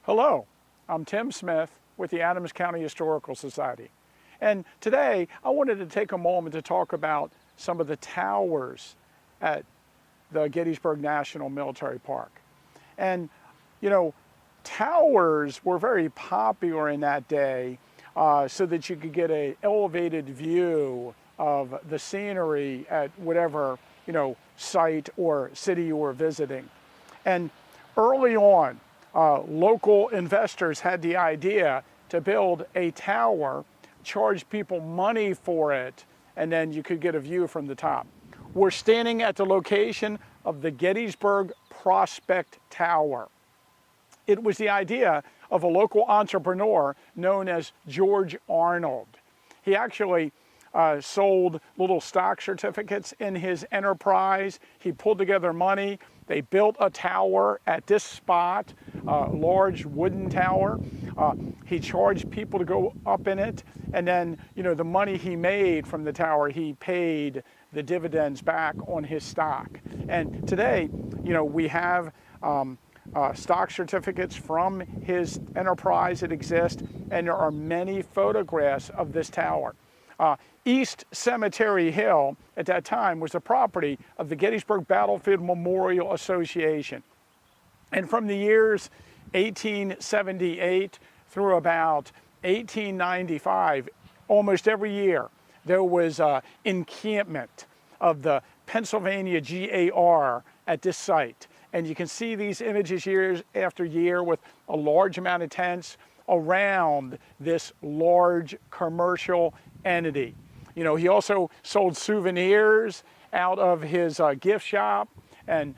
Hello, I'm Tim Smith with the Adams County Historical Society. And today I wanted to take a moment to talk about some of the towers at the Gettysburg National Military Park. And, you know, towers were very popular in that day so that you could get an elevated view of the scenery at whatever, site or city you were visiting. And early on, local investors had the idea to build a tower, charge people money for it, and then you could get a view from the top. We're standing at the location of the Gettysburg Prospect Tower. It was the idea of a local entrepreneur known as George Arnold. He actually sold little stock certificates in his enterprise. He pulled together money. They built a tower at this spot, a large wooden tower. He charged people to go up in it. And then, the money he made from the tower, he paid the dividends back on his stock. And today, we have stock certificates from his enterprise that exist, and there are many photographs of this tower. East Cemetery Hill at that time was the property of the Gettysburg Battlefield Memorial Association. And from the years 1878 through about 1895, almost every year, there was an encampment of the Pennsylvania GAR at this site. And you can see these images year after year with a large amount of tents around this large commercial entity. He also sold souvenirs out of his gift shop. And,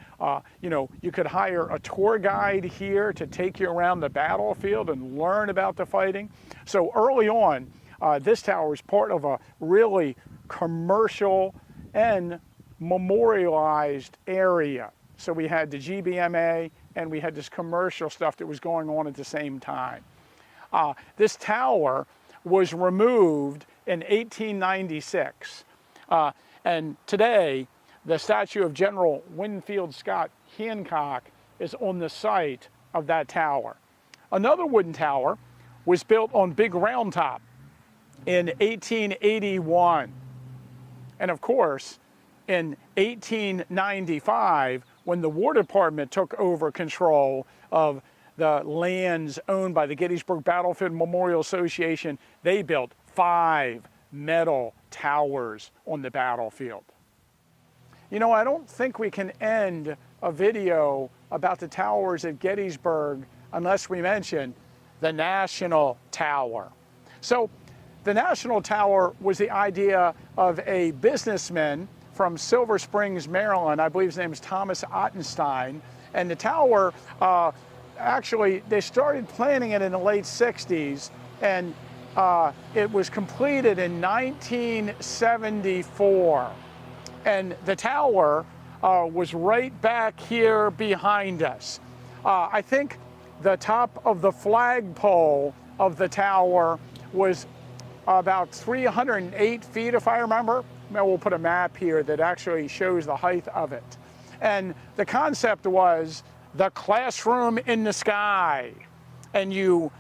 you could hire a tour guide here to take you around the battlefield and learn about the fighting. So early on, this tower was part of a really commercial and memorialized area. So we had the GBMA and we had this commercial stuff that was going on at the same time. This tower was removed in 1896. And today, the statue of General Winfield Scott Hancock is on the site of that tower. Another wooden tower was built on Big Round Top in 1881. And of course, in 1895, when the War Department took over control of the lands owned by the Gettysburg Battlefield Memorial Association, they built 5 metal towers on the battlefield. I don't think we can end a video about the towers at Gettysburg unless we mention the National Tower. So the National Tower was the idea of a businessman from Silver Springs, Maryland. I believe his name is Thomas Ottenstein. And the tower, actually, they started planning it in the late 60s, and it was completed in 1974. And the tower was right back here behind us. I think the top of the flagpole of the tower was about 308 feet, if I remember. We'll put a map here that actually shows the height of it. And the concept was the classroom in the sky. And you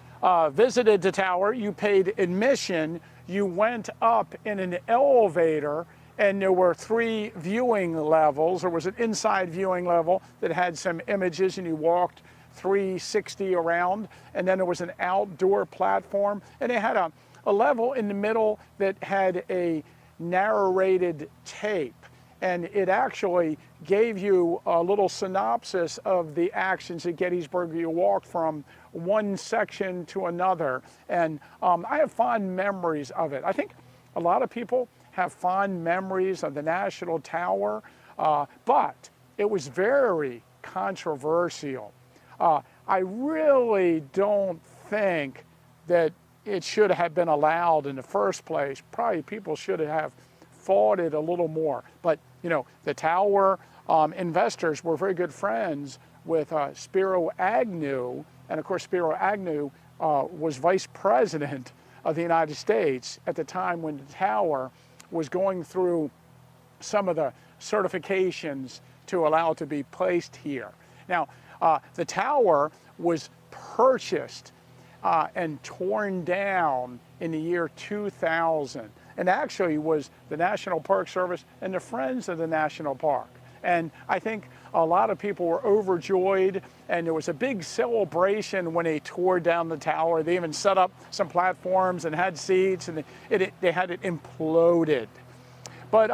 visited the tower, you paid admission, you went up in an elevator, and there were 3 viewing levels. There was an inside viewing level that had some images, and you walked 360 around. And then there was an outdoor platform, and it had a level in the middle that had a narrated tape. And it actually gave you a little synopsis of the actions at Gettysburg. You walked from one section to another. And I have fond memories of it. I think a lot of people have fond memories of the National Tower, but it was very controversial. I really don't think that it should have been allowed in the first place. Probably people should have fought it a little more. But, the tower investors were very good friends with Spiro Agnew. And of course, Spiro Agnew was vice president of the United States at the time when the tower was going through some of the certifications to allow it to be placed here. Now, the tower was purchased and torn down in the year 2000, and actually was the National Park Service and the Friends of the National Park. And I think a lot of people were overjoyed, and there was a big celebration when they tore down the tower. They even set up some platforms and had seats, and they had it imploded. But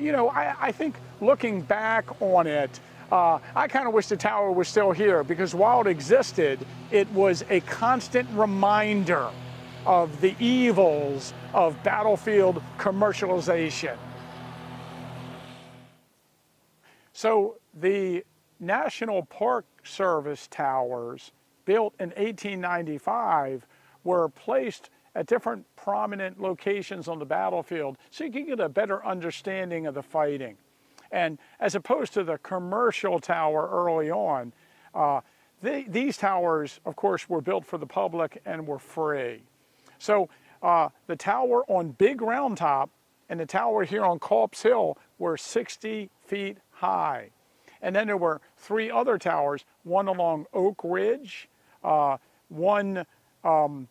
you know, I think looking back on it, I kind of wish the tower was still here, because while it existed, it was a constant reminder of the evils of battlefield commercialization. So the National Park Service towers, built in 1895, were placed at different prominent locations on the battlefield so you could get a better understanding of the fighting. And as opposed to the commercial tower early on, these towers, of course, were built for the public and were free. So the tower on Big Round Top and the tower here on Culp's Hill were 60 feet high. And then there were 3 other towers, one along Oak Ridge, one along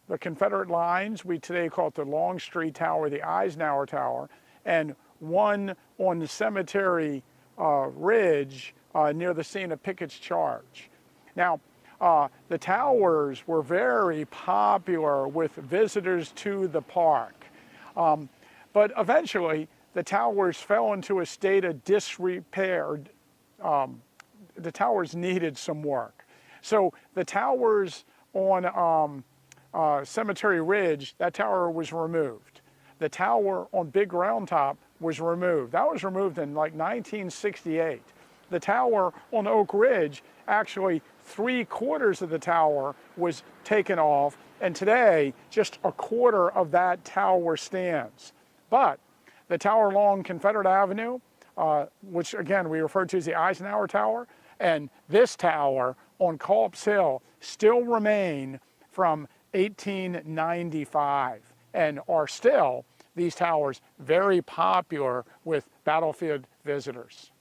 the Confederate lines. We today call it the Longstreet Tower, the Eisenhower Tower, and one on the Cemetery Ridge near the scene of Pickett's charge. Now, the towers were very popular with visitors to the park. But eventually, the towers fell into a state of disrepair. The towers needed some work. So the towers on Cemetery Ridge, that tower was removed. The tower on Big Round Top was removed. That was removed in like 1968. The tower on Oak Ridge, actually 3/4 of the tower was taken off, and today just 1/4 of that tower stands. But the tower along Confederate Avenue, which again we refer to as the Eisenhower Tower, and this tower on Culp's Hill still remain from 1895 and are still, these towers, very popular with battlefield visitors.